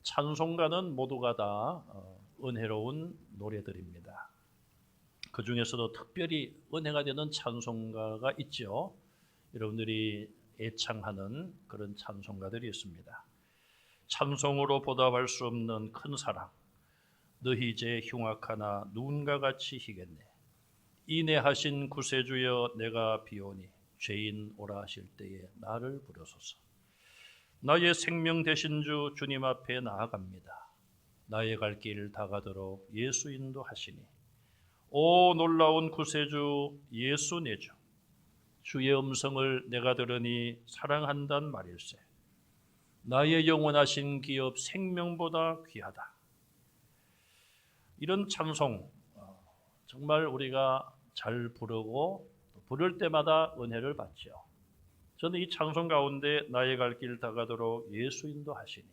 찬송가는 모두가 다 은혜로운 노래들입니다. 그 중에서도 특별히 은혜가 되는 찬송가가 있죠. 여러분들이 애창하는 그런 찬송가들이 있습니다. 찬송으로 보답할 수 없는 큰 사랑, 너희 제 흉악하나 누군가 같이 희겠네. 인애하신 구세주여 내가 비오니 죄인 오라 하실 때에 나를 부르소서. 나의 생명 되신 주 주님 앞에 나아갑니다. 나의 갈 길 다가도록 예수 인도하시니 오 놀라운 구세주 예수 내 주, 주의 음성을 내가 들으니 사랑한단 말일세. 나의 영원하신 기업 생명보다 귀하다. 이런 찬송 정말 우리가 잘 부르고 부를 때마다 은혜를 받죠. 저는 이 찬송 가운데 나의 갈 길 다가도록 예수 인도하시니,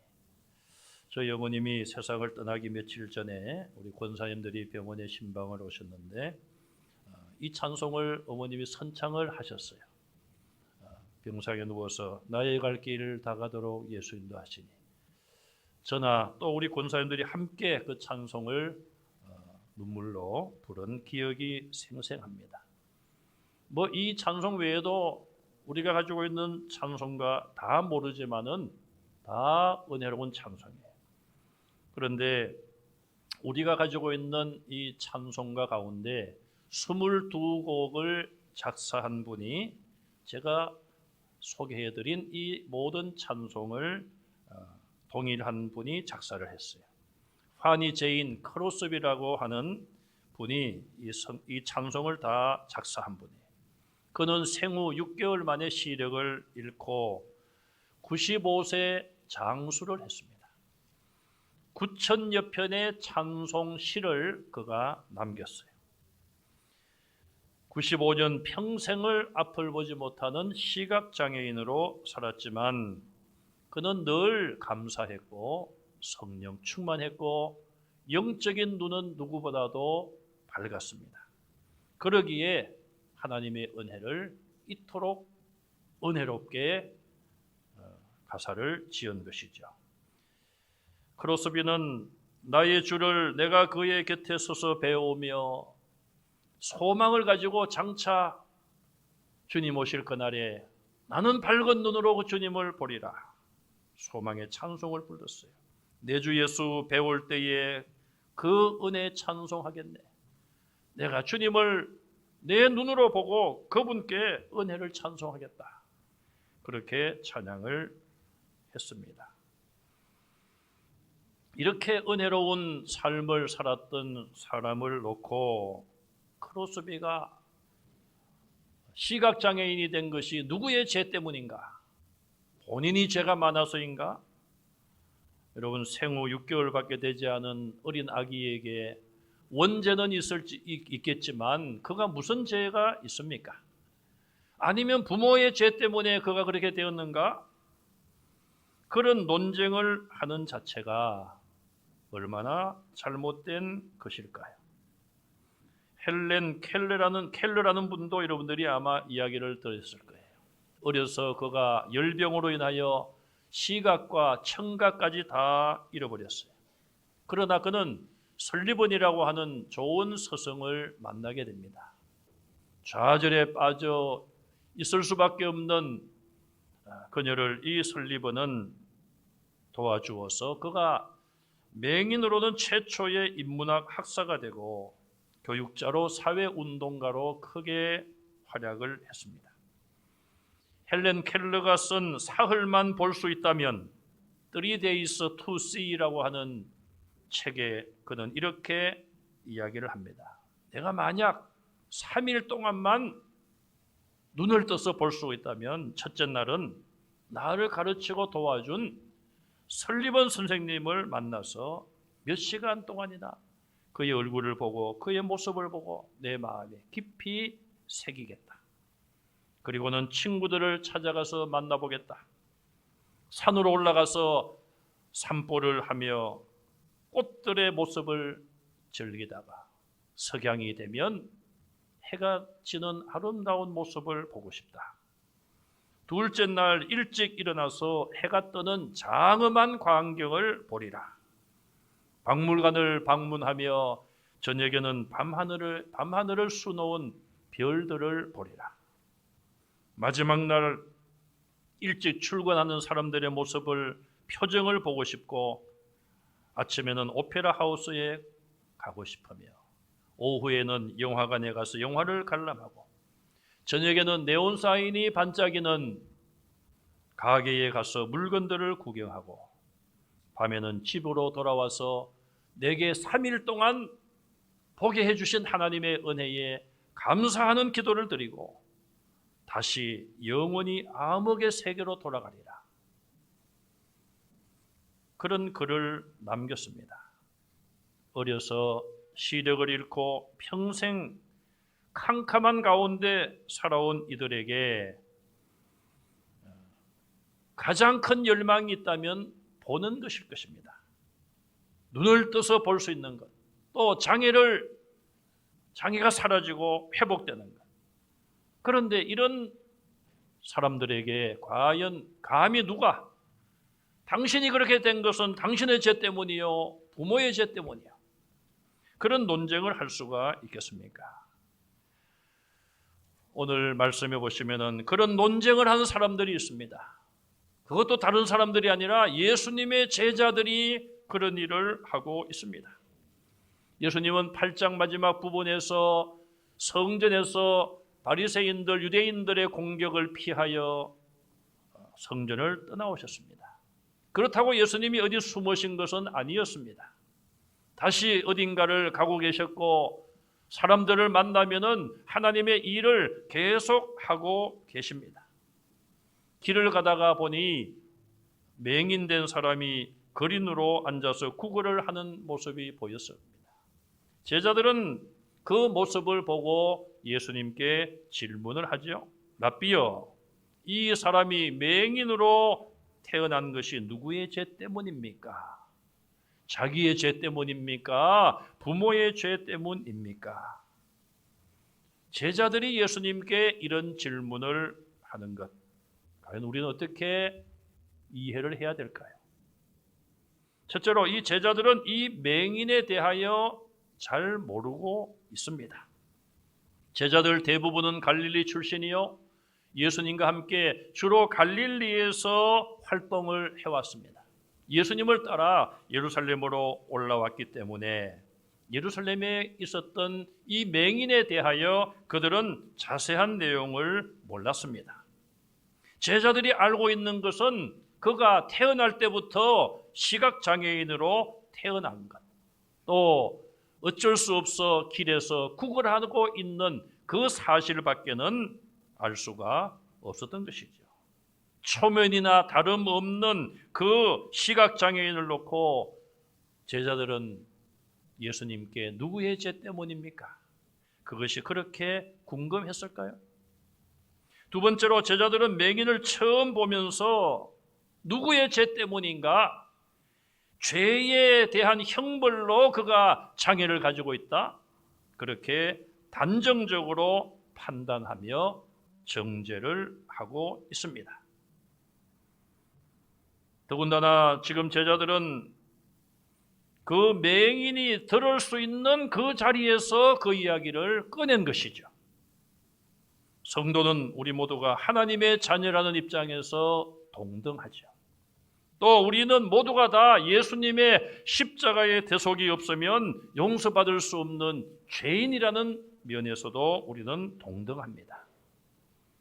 저희 어머님이 세상을 떠나기 며칠 전에 우리 권사님들이 병원에 신방을 오셨는데 이 찬송을 어머님이 선창을 하셨어요. 병상에 누워서 나의 갈 길 다가도록 예수 인도하시니, 저나 또 우리 권사님들이 함께 그 찬송을 눈물로 부른 기억이 생생합니다. 뭐 이 찬송 외에도 우리가 가지고 있는 찬송가 다 모르지만은 다 은혜로운 찬송이에요. 그런데 우리가 가지고 있는 이 찬송가 가운데 22곡을 작사한 분이 제가 소개해드린 이 모든 찬송을 동일한 분이 작사를 했어요. 파니 제인 크로스비라고 하는 분이 이 찬송을 다 작사한 분이에요. 그는 생후 6개월 만에 시력을 잃고 95세 장수를 했습니다. 9,000여 편의 찬송 시를 그가 남겼어요. 95년 평생을 앞을 보지 못하는 시각장애인으로 살았지만 그는 늘 감사했고 성령 충만했고 영적인 눈은 누구보다도 밝았습니다. 그러기에 하나님의 은혜를 이토록 은혜롭게 가사를 지은 것이죠. 크로스비는 나의 주를 내가 그의 곁에 서서 배우며 소망을 가지고 장차 주님 오실 그날에 나는 밝은 눈으로 그 주님을 보리라 소망의 찬송을 불렀어요. 내 주 예수 배울 때에 그 은혜 찬송하겠네. 내가 주님을 내 눈으로 보고 그분께 은혜를 찬송하겠다. 그렇게 찬양을 했습니다. 이렇게 은혜로운 삶을 살았던 사람을 놓고 크로스비가 시각장애인이 된 것이 누구의 죄 때문인가? 본인이 죄가 많아서인가? 여러분, 생후 6개월밖에 되지 않은 어린 아기에게 원죄는 있겠지만 그가 무슨 죄가 있습니까? 아니면 부모의 죄 때문에 그가 그렇게 되었는가? 그런 논쟁을 하는 자체가 얼마나 잘못된 것일까요? 헬렌 켈러라는 분도 여러분들이 아마 이야기를 들었을 거예요. 어려서 그가 열병으로 인하여 시각과 청각까지 다 잃어버렸어요. 그러나 그는 설리번이라고 하는 좋은 스승을 만나게 됩니다. 좌절에 빠져 있을 수밖에 없는 그녀를 이 설리번은 도와주어서 그가 맹인으로는 최초의 인문학 학사가 되고 교육자로 사회운동가로 크게 활약을 했습니다. 헬렌 켈러가 쓴 사흘만 볼 수 있다면 3 days to see라고 하는 책에 그는 이렇게 이야기를 합니다. 내가 만약 3일 동안만 눈을 떠서 볼 수 있다면 첫째 날은 나를 가르치고 도와준 설리번 선생님을 만나서 몇 시간 동안이나 그의 얼굴을 보고 그의 모습을 보고 내 마음에 깊이 새기겠다. 그리고는 친구들을 찾아가서 만나보겠다. 산으로 올라가서 산보를 하며 꽃들의 모습을 즐기다가 석양이 되면 해가 지는 아름다운 모습을 보고 싶다. 둘째 날 일찍 일어나서 해가 뜨는 장엄한 광경을 보리라. 박물관을 방문하며 저녁에는 밤하늘을 수놓은 별들을 보리라. 마지막 날 일찍 출근하는 사람들의 표정을 보고 싶고, 아침에는 오페라 하우스에 가고 싶으며, 오후에는 영화관에 가서 영화를 관람하고, 저녁에는 네온 사인이 반짝이는 가게에 가서 물건들을 구경하고, 밤에는 집으로 돌아와서 내게 3일 동안 보게 해주신 하나님의 은혜에 감사하는 기도를 드리고 다시 영원히 암흑의 세계로 돌아가리라. 그런 글을 남겼습니다. 어려서 시력을 잃고 평생 캄캄한 가운데 살아온 이들에게 가장 큰 열망이 있다면 보는 것일 것입니다. 눈을 떠서 볼 수 있는 것, 또 장애가 사라지고 회복되는 것. 그런데 이런 사람들에게 과연 감히 누가 당신이 그렇게 된 것은 당신의 죄 때문이요, 부모의 죄 때문이요, 그런 논쟁을 할 수가 있겠습니까? 오늘 말씀해 보시면은 그런 논쟁을 하는 사람들이 있습니다. 그것도 다른 사람들이 아니라 예수님의 제자들이 그런 일을 하고 있습니다. 예수님은 8장 마지막 부분에서 성전에서 바리새인들, 유대인들의 공격을 피하여 성전을 떠나오셨습니다. 그렇다고 예수님이 어디 숨으신 것은 아니었습니다. 다시 어딘가를 가고 계셨고, 사람들을 만나면은 하나님의 일을 계속하고 계십니다. 길을 가다가 보니 맹인된 사람이 거린으로 앉아서 구걸을 하는 모습이 보였습니다. 제자들은 그 모습을 보고 예수님께 질문을 하죠. 랍비여, 이 사람이 맹인으로 태어난 것이 누구의 죄 때문입니까? 자기의 죄 때문입니까? 부모의 죄 때문입니까? 제자들이 예수님께 이런 질문을 하는 것, 과연 우리는 어떻게 이해를 해야 될까요? 첫째로 이 제자들은 이 맹인에 대하여 잘 모르고 있습니다. 제자들 대부분은 갈릴리 출신이요, 예수님과 함께 주로 갈릴리에서 활동을 해왔습니다. 예수님을 따라 예루살렘으로 올라왔기 때문에 예루살렘에 있었던 이 맹인에 대하여 그들은 자세한 내용을 몰랐습니다. 제자들이 알고 있는 것은 그가 태어날 때부터 시각장애인으로 태어난 것, 또 어쩔 수 없어 길에서 구걸하고 있는 그 사실밖에는 알 수가 없었던 것이죠. 초면이나 다름없는 그 시각장애인을 놓고 제자들은 예수님께 누구의 죄 때문입니까? 그것이 그렇게 궁금했을까요? 두 번째로 제자들은 맹인을 처음 보면서 누구의 죄 때문인가? 죄에 대한 형벌로 그가 장애를 가지고 있다, 그렇게 단정적으로 판단하며 정죄를 하고 있습니다. 더군다나 지금 제자들은 그 맹인이 들을 수 있는 그 자리에서 그 이야기를 꺼낸 것이죠. 성도는 우리 모두가 하나님의 자녀라는 입장에서 동등하죠. 또 우리는 모두가 다 예수님의 십자가의 대속이 없으면 용서받을 수 없는 죄인이라는 면에서도 우리는 동등합니다.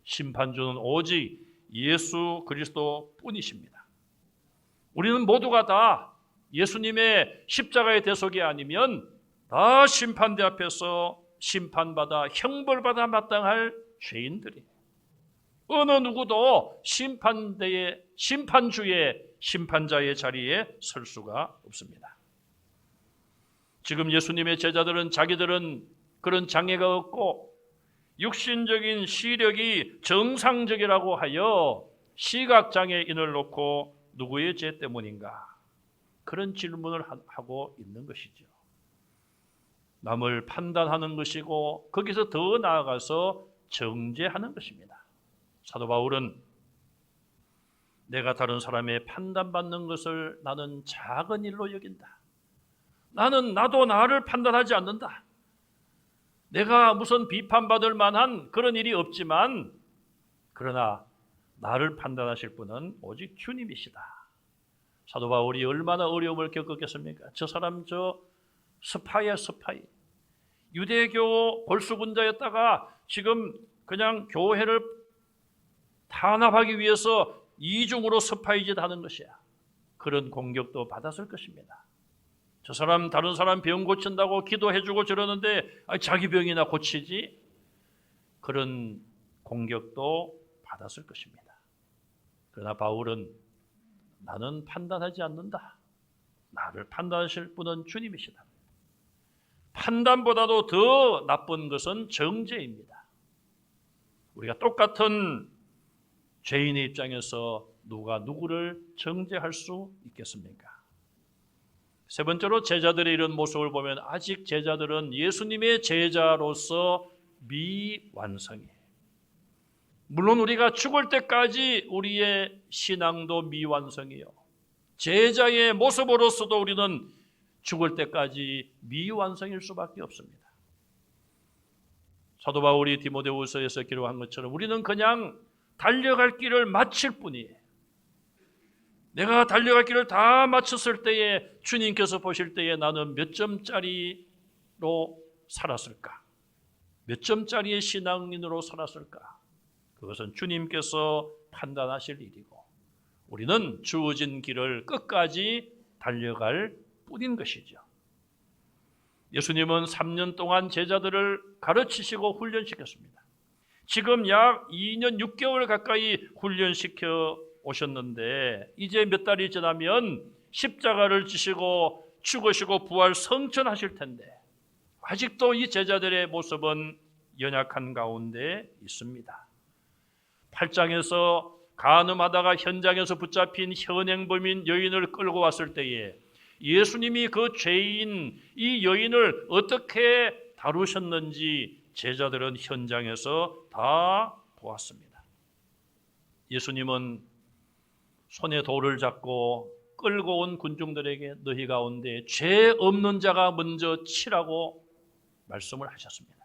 심판주는 오직 예수 그리스도 뿐이십니다. 우리는 모두가 다 예수님의 십자가의 대속이 아니면 다 심판대 앞에서 심판받아 형벌받아 마땅할 죄인들이에요. 어느 누구도 심판주의 심판자의 자리에 설 수가 없습니다. 지금 예수님의 제자들은 자기들은 그런 장애가 없고 육신적인 시력이 정상적이라고 하여 시각장애인을 놓고 누구의 죄 때문인가? 그런 질문을 하고 있는 것이죠. 남을 판단하는 것이고 거기서 더 나아가서 정죄하는 것입니다. 사도 바울은 내가 다른 사람의 판단받는 것을 나는 작은 일로 여긴다. 나도 나를 판단하지 않는다. 내가 무슨 비판받을 만한 그런 일이 없지만 그러나 나를 판단하실 분은 오직 주님이시다. 사도 바울이 얼마나 어려움을 겪었겠습니까? 저 사람 스파이야 스파이. 유대교 골수분자였다가 지금 그냥 교회를 탄압하기 위해서 이중으로 스파이짓 하는 것이야. 그런 공격도 받았을 것입니다. 저 사람 다른 사람 병 고친다고 기도해주고 저러는데 자기 병이나 고치지? 그런 공격도 받았을 것입니다. 그러나 바울은 나는 판단하지 않는다. 나를 판단하실 분은 주님이시다. 판단보다도 더 나쁜 것은 정죄입니다. 우리가 똑같은 죄인의 입장에서 누가 누구를 정죄할 수 있겠습니까? 세 번째로 제자들의 이런 모습을 보면 아직 제자들은 예수님의 제자로서 미완성이에요. 물론 우리가 죽을 때까지 우리의 신앙도 미완성이에요. 제자의 모습으로서도 우리는 죽을 때까지 미완성일 수밖에 없습니다. 사도 바울이 디모데후서에서 기록한 것처럼 우리는 그냥 달려갈 길을 마칠 뿐이에요. 내가 달려갈 길을 다 마쳤을 때에 주님께서 보실 때에 나는 몇 점짜리로 살았을까? 몇 점짜리의 신앙인으로 살았을까? 그것은 주님께서 판단하실 일이고 우리는 주어진 길을 끝까지 달려갈 뿐인 것이죠. 예수님은 3년 동안 제자들을 가르치시고 훈련시켰습니다. 지금 약 2년 6개월 가까이 훈련시켜 오셨는데 이제 몇 달이 지나면 십자가를 지시고 죽으시고 부활 성천하실 텐데 아직도 이 제자들의 모습은 연약한 가운데 있습니다. 8장에서 간음하다가 현장에서 붙잡힌 현행범인 여인을 끌고 왔을 때에 예수님이 그 죄인 이 여인을 어떻게 다루셨는지 제자들은 현장에서 다 보았습니다. 예수님은 손에 돌을 잡고 끌고 온 군중들에게 너희 가운데 죄 없는 자가 먼저 치라고 말씀을 하셨습니다.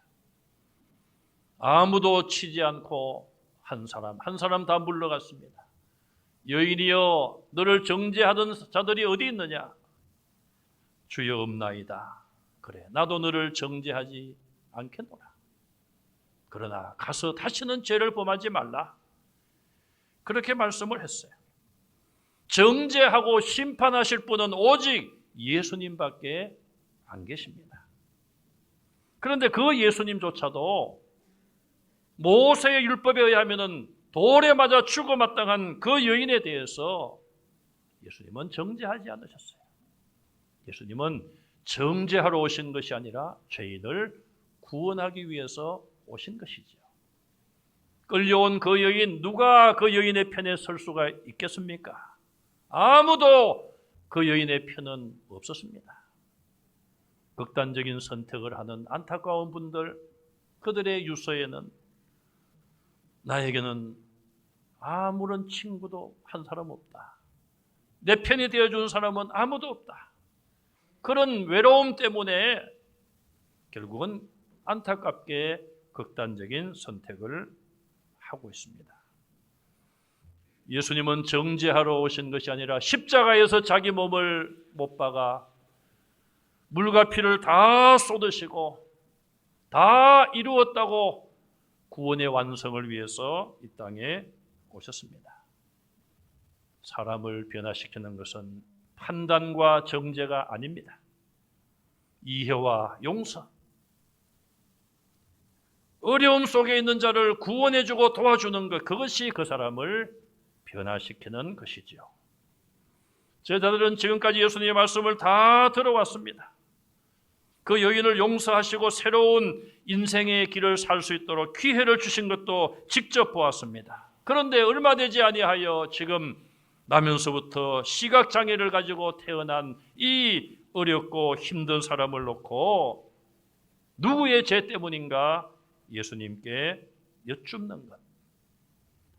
아무도 치지 않고 한 사람 다 물러갔습니다. 여인이여 너를 정죄하던 자들이 어디 있느냐? 주여 없나이다. 그래 나도 너를 정죄하지 않겠노라. 그러나 가서 다시는 죄를 범하지 말라. 그렇게 말씀을 했어요. 정죄하고 심판하실 분은 오직 예수님밖에 안 계십니다. 그런데 그 예수님조차도 모세의 율법에 의하면 돌에 맞아 죽어마땅한 그 여인에 대해서 예수님은 정죄하지 않으셨어요. 예수님은 정죄하러 오신 것이 아니라 죄인을 구원하기 위해서 오신 것이죠. 끌려온 그 여인, 누가 그 여인의 편에 설 수가 있겠습니까? 아무도 그 여인의 편은 없었습니다. 극단적인 선택을 하는 안타까운 분들, 그들의 유서에는 나에게는 아무런 친구도 한 사람 없다. 내 편이 되어준 사람은 아무도 없다. 그런 외로움 때문에 결국은 안타깝게 극단적인 선택을 하고 있습니다. 예수님은 정죄하러 오신 것이 아니라 십자가에서 자기 몸을 못 박아 물과 피를 다 쏟으시고 다 이루었다고 구원의 완성을 위해서 이 땅에 오셨습니다. 사람을 변화시키는 것은 판단과 정죄가 아닙니다. 이해와 용서, 어려움 속에 있는 자를 구원해주고 도와주는 것, 그것이 그 사람을 변화시키는 것이지요. 제자들은 지금까지 예수님의 말씀을 다 들어왔습니다. 그 여인을 용서하시고 새로운 인생의 길을 살 수 있도록 기회를 주신 것도 직접 보았습니다. 그런데 얼마 되지 아니하여 지금 나면서부터 시각장애를 가지고 태어난 이 어렵고 힘든 사람을 놓고 누구의 죄 때문인가 예수님께 여쭙는 것.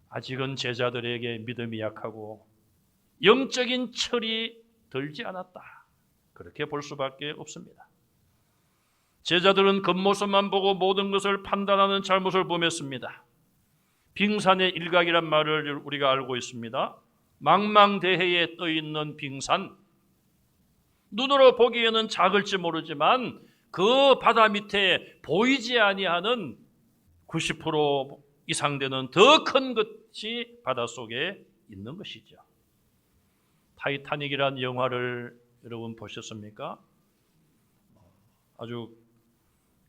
아직은 제자들에게 믿음이 약하고 영적인 철이 들지 않았다. 그렇게 볼 수밖에 없습니다. 제자들은 겉모습만 보고 모든 것을 판단하는 잘못을 범했습니다. 빙산의 일각이란 말을 우리가 알고 있습니다. 망망대해에 떠있는 빙산, 눈으로 보기에는 작을지 모르지만 그 바다 밑에 보이지 아니하는 90% 이상 되는 더 큰 것이 바닷속에 있는 것이죠. 타이타닉이라는 영화를 여러분 보셨습니까? 아주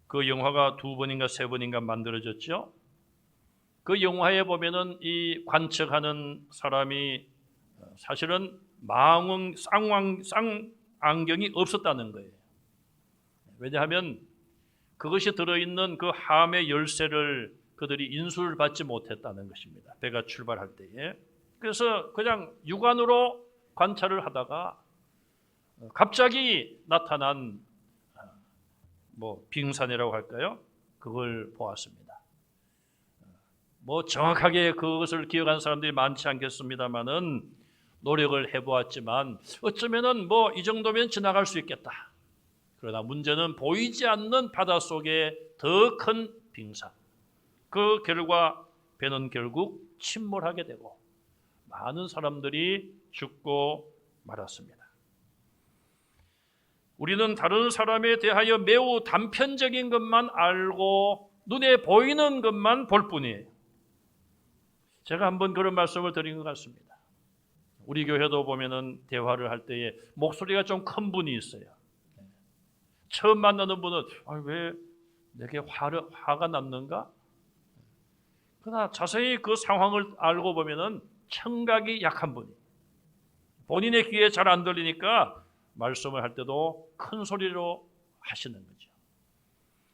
그 영화가 2번인가 3번인가 만들어졌죠. 그 영화에 보면은 이 관측하는 사람이 사실은 쌍안경이 없었다는 거예요. 왜냐하면 그것이 들어있는 그 함의 열쇠를 그들이 인수를 받지 못했다는 것입니다. 배가 출발할 때에. 그래서 그냥 육안으로 관찰을 하다가 갑자기 나타난 빙산이라고 할까요? 그걸 보았습니다. 정확하게 그것을 기억하는 사람들이 많지 않겠습니다만은 노력을 해보았지만 어쩌면은 이 정도면 지나갈 수 있겠다. 그러나 문제는 보이지 않는 바닷속에 더 큰 빙산. 그 결과 배는 결국 침몰하게 되고 많은 사람들이 죽고 말았습니다. 우리는 다른 사람에 대하여 매우 단편적인 것만 알고 눈에 보이는 것만 볼 뿐이에요. 제가 한번 그런 말씀을 드린 것 같습니다. 우리 교회도 보면은 대화를 할 때에 목소리가 좀 큰 분이 있어요. 처음 만나는 분은 왜 내게 화가 났는가? 그러나 자세히 그 상황을 알고 보면은 청각이 약한 분이 본인의 귀에 잘 안 들리니까 말씀을 할 때도 큰 소리로 하시는 거죠.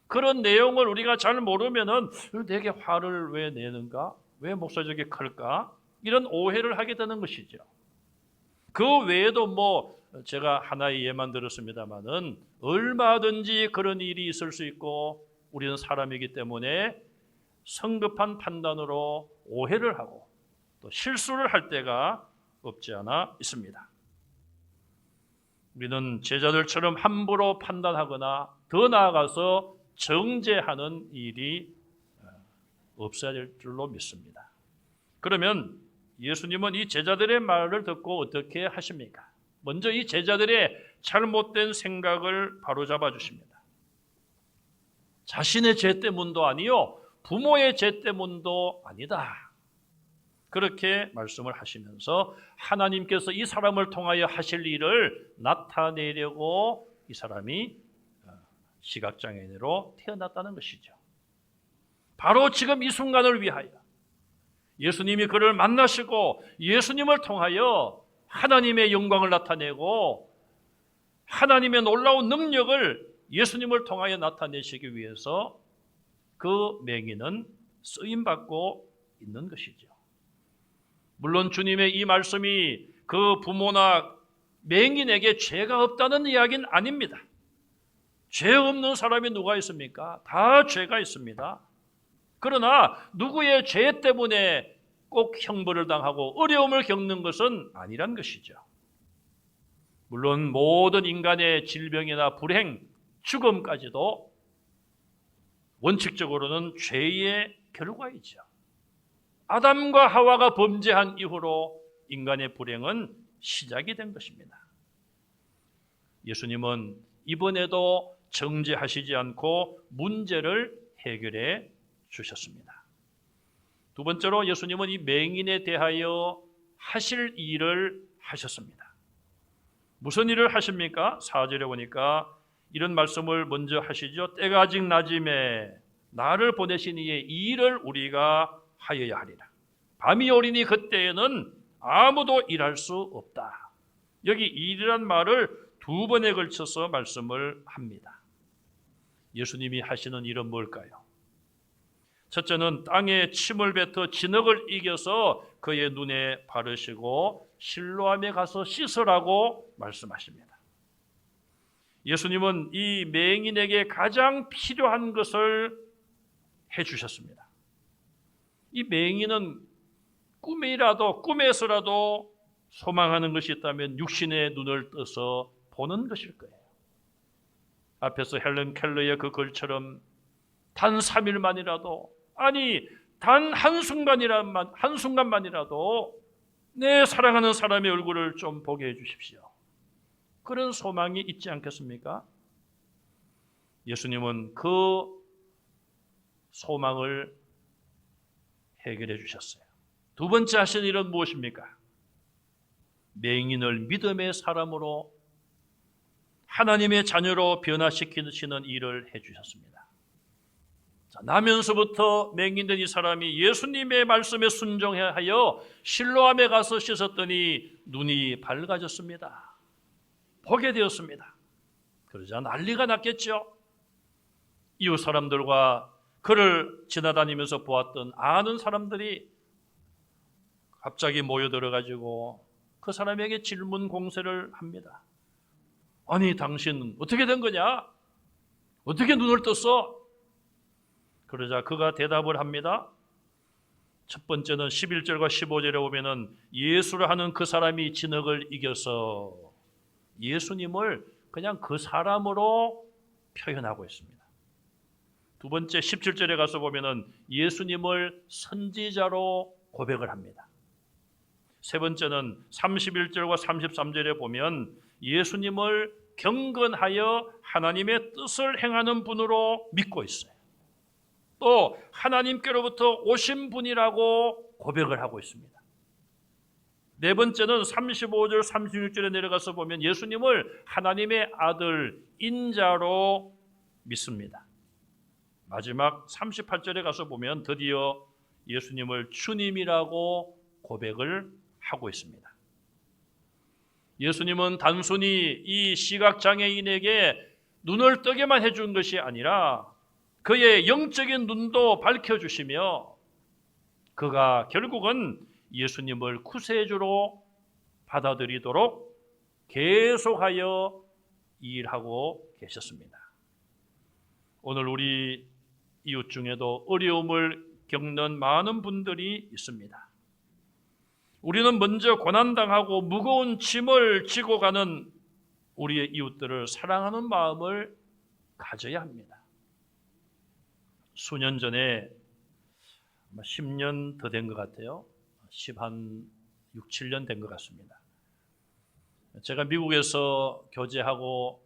그런 내용을 우리가 잘 모르면은 내게 화를 왜 내는가? 왜 목소리가 저렇게 클까? 이런 오해를 하게 되는 것이죠. 그 외에도 제가 하나의 예만 들었습니다만은 얼마든지 그런 일이 있을 수 있고 우리는 사람이기 때문에 성급한 판단으로 오해를 하고 또 실수를 할 때가 없지 않아 있습니다. 우리는 제자들처럼 함부로 판단하거나 더 나아가서 정죄하는 일이 없어야 될 줄로 믿습니다. 그러면 예수님은 이 제자들의 말을 듣고 어떻게 하십니까? 먼저 이 제자들의 잘못된 생각을 바로잡아 주십니다. 자신의 죄 때문도 아니요, 부모의 죄 때문도 아니다. 그렇게 말씀을 하시면서 하나님께서 이 사람을 통하여 하실 일을 나타내려고 이 사람이 시각장애인으로 태어났다는 것이죠. 바로 지금 이 순간을 위하여 예수님이 그를 만나시고 예수님을 통하여 하나님의 영광을 나타내고 하나님의 놀라운 능력을 예수님을 통하여 나타내시기 위해서 그 맹인은 쓰임받고 있는 것이죠. 물론 주님의 이 말씀이 그 부모나 맹인에게 죄가 없다는 이야기는 아닙니다. 죄 없는 사람이 누가 있습니까? 다 죄가 있습니다. 그러나 누구의 죄 때문에 꼭 형벌을 당하고 어려움을 겪는 것은 아니란 것이죠. 물론 모든 인간의 질병이나 불행, 죽음까지도 원칙적으로는 죄의 결과이죠. 아담과 하와가 범죄한 이후로 인간의 불행은 시작이 된 것입니다. 예수님은 이번에도 정죄하시지 않고 문제를 해결해 주셨습니다. 두 번째로 예수님은 이 맹인에 대하여 하실 일을 하셨습니다. 무슨 일을 하십니까? 4절에 보니까 이런 말씀을 먼저 하시죠. 때가 아직 낮음에 나를 보내신 이의 이 일을 우리가 하여야 하리라. 밤이 오리니 그때에는 아무도 일할 수 없다. 여기 일이란 말을 2번에 걸쳐서 말씀을 합니다. 예수님이 하시는 일은 뭘까요? 첫째는 땅에 침을 뱉어 진흙을 이겨서 그의 눈에 바르시고 실로암에 가서 씻으라고 말씀하십니다. 예수님은 이 맹인에게 가장 필요한 것을 해주셨습니다. 이 맹인은 꿈에서라도 소망하는 것이 있다면 육신의 눈을 떠서 보는 것일 거예요. 앞에서 헬런 켈러의 그 글처럼 단 3일만이라도, 아니 단 한순간만이라도 내 사랑하는 사람의 얼굴을 좀 보게 해주십시오. 그런 소망이 있지 않겠습니까? 예수님은 그 소망을 해결해 주셨어요. 두 번째 하신 일은 무엇입니까? 맹인을 믿음의 사람으로, 하나님의 자녀로 변화시키시는 일을 해주셨습니다. 나면서부터 맹인된 이 사람이 예수님의 말씀에 순종하여 실로암에 가서 씻었더니 눈이 밝아졌습니다. 보게 되었습니다. 그러자 난리가 났겠죠. 이웃 사람들과 그를 지나다니면서 보았던 아는 사람들이 갑자기 모여들어가지고 그 사람에게 질문 공세를 합니다. 아니 당신 어떻게 된 거냐? 어떻게 눈을 떴어? 그러자 그가 대답을 합니다. 첫 번째는 11절과 15절에 보면은 예수를 하는 그 사람이 진흙을 이겨서 예수님을 그냥 그 사람으로 표현하고 있습니다. 두 번째 17절에 가서 보면은 예수님을 선지자로 고백을 합니다. 세 번째는 31절과 33절에 보면 예수님을 경건하여 하나님의 뜻을 행하는 분으로 믿고 있어요. 또 하나님께로부터 오신 분이라고 고백을 하고 있습니다. 네 번째는 35절 36절에 내려가서 보면 예수님을 하나님의 아들 인자로 믿습니다. 마지막 38절에 가서 보면 드디어 예수님을 주님이라고 고백을 하고 있습니다. 예수님은 단순히 이 시각장애인에게 눈을 뜨게만 해준 것이 아니라 그의 영적인 눈도 밝혀주시며 그가 결국은 예수님을 구세주로 받아들이도록 계속하여 일하고 계셨습니다. 오늘 우리 이웃 중에도 어려움을 겪는 많은 분들이 있습니다. 우리는 먼저 고난당하고 무거운 짐을 지고 가는 우리의 이웃들을 사랑하는 마음을 가져야 합니다. 수년 전에 10년 더 된 것 같아요. 6, 7년 된 것 같습니다. 제가 미국에서 교제하고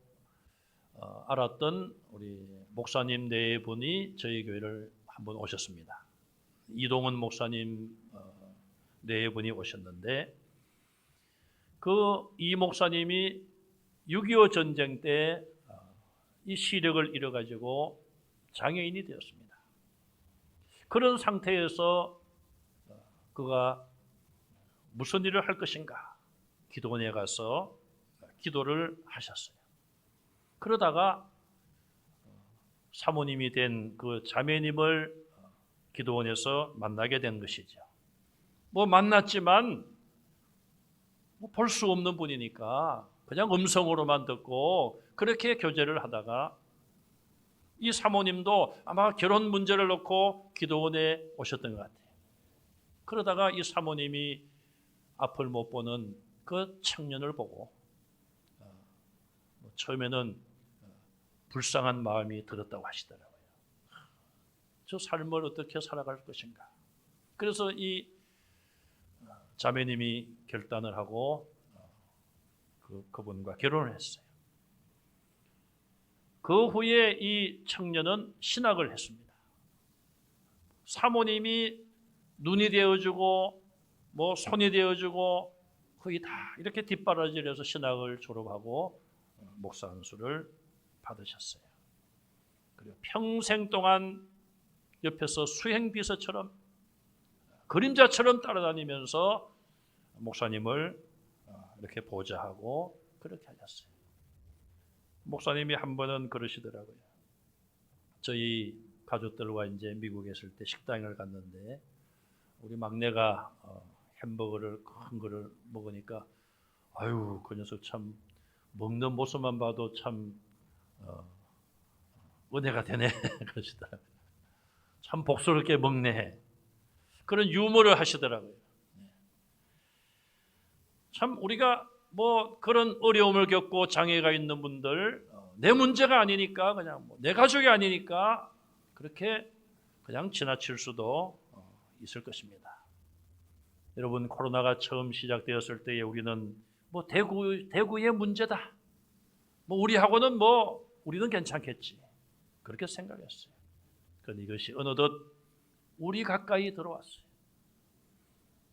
알았던 우리 목사님 네 분이 저희 교회를 한번 오셨습니다. 이동은 목사님 네 분이 오셨는데 이 목사님이 6.25 전쟁 때 이 시력을 잃어가지고 장애인이 되었습니다. 그런 상태에서 그가 무슨 일을 할 것인가 기도원에 가서 기도를 하셨어요. 그러다가 사모님이 된 그 자매님을 기도원에서 만나게 된 것이죠. 만났지만 볼 수 없는 분이니까 그냥 음성으로만 듣고 그렇게 교제를 하다가 이 사모님도 아마 결혼 문제를 놓고 기도원에 오셨던 것 같아요. 그러다가 이 사모님이 앞을 못 보는 그 청년을 보고 처음에는 불쌍한 마음이 들었다고 하시더라고요. 저 삶을 어떻게 살아갈 것인가. 그래서 이 자매님이 결단을 하고 그분과 결혼을 했어요. 그 후에 이 청년은 신학을 했습니다. 사모님이 눈이 되어주고 손이 되어주고 거의 다 이렇게 뒷바라지를 해서 신학을 졸업하고 목사 안수를 받으셨어요. 그리고 평생 동안 옆에서 수행비서처럼 그림자처럼 따라다니면서 목사님을 이렇게 보좌하고 그렇게 하셨어요. 목사님이 한 번은 그러시더라고요. 저희 가족들과 이제 미국에 있을 때 식당을 갔는데 우리 막내가 햄버거를 큰 거를 먹으니까 아유 그 녀석 참 먹는 모습만 봐도 참 은혜가 되네 그러시더라고요. 참 복스럽게 먹네. 그런 유머를 하시더라고요. 참 우리가 뭐 그런 어려움을 겪고 장애가 있는 분들 내 문제가 아니니까 그냥 내 가족이 아니니까 그렇게 그냥 지나칠 수도 있을 것입니다. 여러분, 코로나가 처음 시작되었을 때에 우리는 뭐 대구의 문제다. 뭐 우리하고는 뭐 우리는 괜찮겠지. 그렇게 생각했어요. 그런데 이것이 어느덧 우리 가까이 들어왔어요.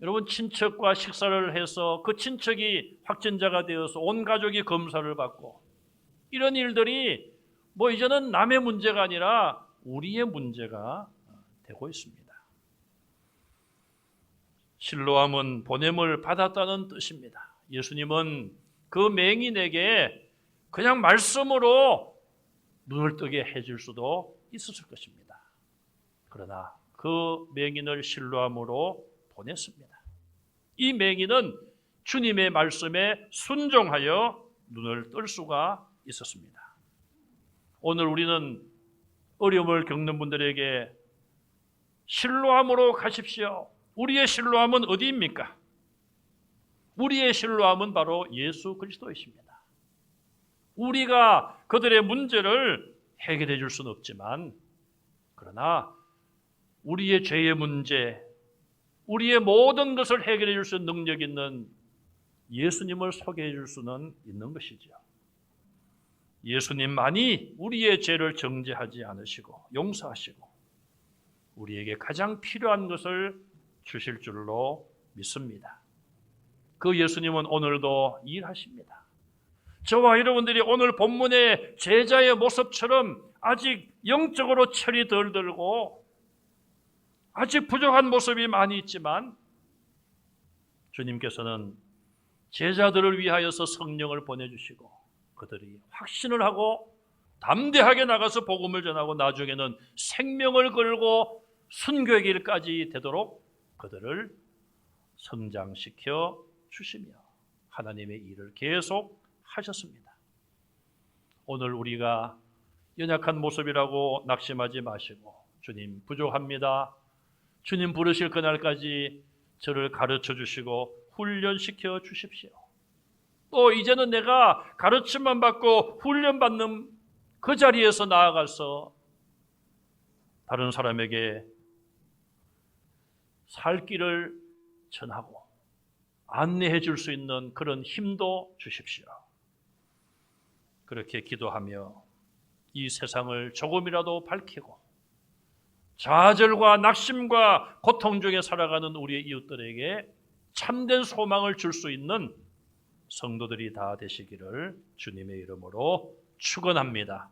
여러분, 친척과 식사를 해서 그 친척이 확진자가 되어서 온 가족이 검사를 받고 이런 일들이 뭐 이제는 남의 문제가 아니라 우리의 문제가 되고 있습니다. 실로암은 보냄을 받았다는 뜻입니다. 예수님은 그 맹인에게 그냥 말씀으로 눈을 뜨게 해줄 수도 있었을 것입니다. 그러나 그 맹인을 실로암으로 보냈습니다. 이 맹인은 주님의 말씀에 순종하여 눈을 뜰 수가 있었습니다. 오늘 우리는 어려움을 겪는 분들에게 실로암으로 가십시오. 우리의 실로암은 어디입니까? 우리의 실로암은 바로 예수 그리스도이십니다. 우리가 그들의 문제를 해결해 줄 수는 없지만 그러나 우리의 죄의 문제, 우리의 모든 것을 해결해 줄 수 있는 능력 있는 예수님을 소개해 줄 수는 있는 것이죠. 예수님만이 우리의 죄를 정죄하지 않으시고 용서하시고 우리에게 가장 필요한 것을 주실 줄로 믿습니다. 그 예수님은 오늘도 일하십니다. 저와 여러분들이 오늘 본문의 제자의 모습처럼 아직 영적으로 철이 덜 들고 아직 부족한 모습이 많이 있지만 주님께서는 제자들을 위하여서 성령을 보내주시고 그들이 확신을 하고 담대하게 나가서 복음을 전하고 나중에는 생명을 걸고 순교의 길까지 되도록 그들을 성장시켜 주시며 하나님의 일을 계속 하셨습니다. 오늘 우리가 연약한 모습이라고 낙심하지 마시고 주님 부족합니다. 주님 부르실 그날까지 저를 가르쳐 주시고 훈련시켜 주십시오. 또 이제는 내가 가르침만 받고 훈련받는 그 자리에서 나아가서 다른 사람에게 살 길을 전하고 안내해 줄 수 있는 그런 힘도 주십시오. 그렇게 기도하며 이 세상을 조금이라도 밝히고 좌절과 낙심과 고통 중에 살아가는 우리의 이웃들에게 참된 소망을 줄 수 있는 성도들이 다 되시기를 주님의 이름으로 축원합니다.